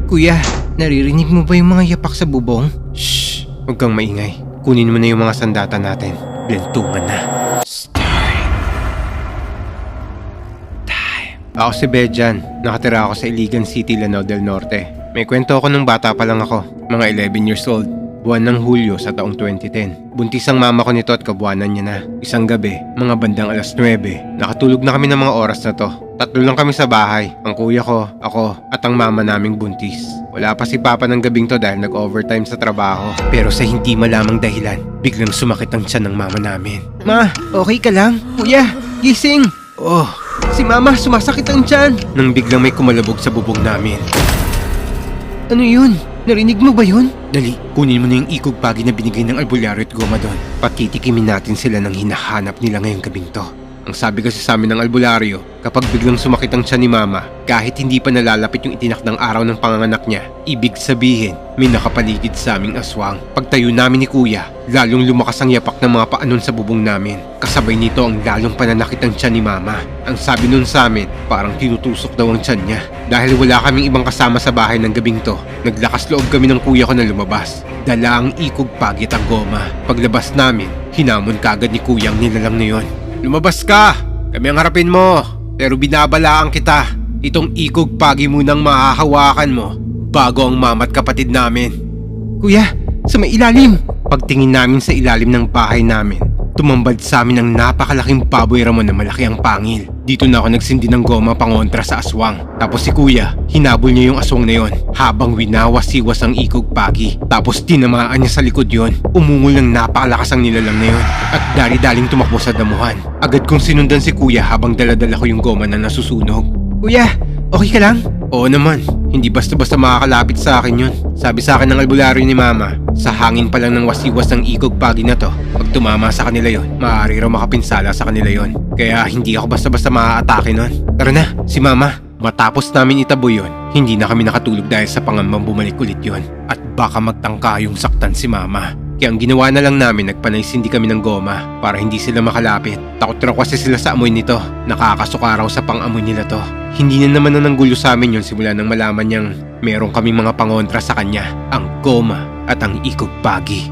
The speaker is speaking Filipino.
Kuya, naririnig mo ba yung mga yapak sa bubong? Shh! Huwag kang maingay. Kunin mo na yung mga sandata natin. Blentungan na. Time. Ako si Bejan. Nakatira ako sa Iligan City, Lanao del Norte. May kwento ako nung bata pa lang ako. Mga 11 years old. Buwan ng Hulyo sa taong 2010. Buntis ang mama ko nito at kabuwanan niya na. Isang gabi, mga bandang alas 9, nakatulog na kami ng mga oras na to. 3 lang kami sa bahay. Ang kuya ko, ako, at ang mama naming buntis. Wala pa si Papa ng gabing to dahil nag-overtime sa trabaho. Pero sa hindi malamang dahilan, biglang sumakit ang tiyan ng mama namin. Ma, okay ka lang? Kuya, gising! Oh, si Mama sumasakit ang tiyan! Nang biglang may kumalabog sa bubong namin. Ano yun? Narinig mo ba yun? Dali, kunin mo na yung ikog pagi na binigay ng albularyo at goma doon. Patitikimin natin sila ng hinahanap nila ngayong gabing to. Ang sabi kasi sa amin ng albularyo, kapag biglang sumakit ang tiyan ni Mama, kahit hindi pa nalalapit yung itinakdang araw ng panganganak niya, ibig sabihin, may nakapaligid sa aming aswang. Pagtayo namin ni Kuya, lalong lumakas ang yapak ng mga paanon sa bubong namin. Kasabay nito ang lalong pananakit ang tiyan ni Mama. Ang sabi nun sa amin, parang tinutusok daw ang tiyan niya. Dahil wala kaming ibang kasama sa bahay ng gabing to, naglakas loob kami ng kuya ko na lumabas. Dala ang ikog pagi at ang goma. Paglabas namin, hinamon kagad ni Kuya ang nilalang na yun. Lumabas ka! Kami ang harapin mo! Pero binabalaan kita. Itong ikog pagi munang mahahawakan mo bago ang mama't kapatid namin. Kuya, sa may ilalim! Pagtingin namin sa ilalim ng bahay namin, tumambad sa amin ang napakalaking baboy ramon na malaki ang pangil. Dito na ako nagsindi ng goma pangontra sa aswang. Tapos si Kuya, hinabol niya yung aswang na yon habang winawasiwas ang ikog pagi. Tapos tinamaan niya sa likod yon. Umungol ng napakalakas ang nilalang na yon at dali-daling tumakbo sa damuhan. Agad kong sinundan si Kuya habang daladala ko yung goma na nasusunog. Kuya, okay ka lang? Oo naman, hindi basta-basta makakalapit sa akin yun. Sabi sa akin ng albularyo ni Mama, sa hangin pa lang ng wasiwas ng ikog pagi na to, pag tumama sa kanila yon, maaari raw makapinsala sa kanila yon. Kaya hindi ako basta-basta maaatake nun. Tara na, si Mama. Matapos namin itabo yon, hindi na kami nakatulog dahil sa pangambang bumalik ulit yon. At baka magtangka yung saktan si Mama. Kaya ang ginawa na lang namin, nagpanaysindi kami ng goma para hindi sila makalapit. Takot raw kasi sila sa amoy nito. Nakakasuka raw sa pang-amoy nila to. Hindi na naman nananggulo sa amin yun simula nang malaman niyang meron kaming mga pangontra sa kanya, ang goma at ang ikog pagi.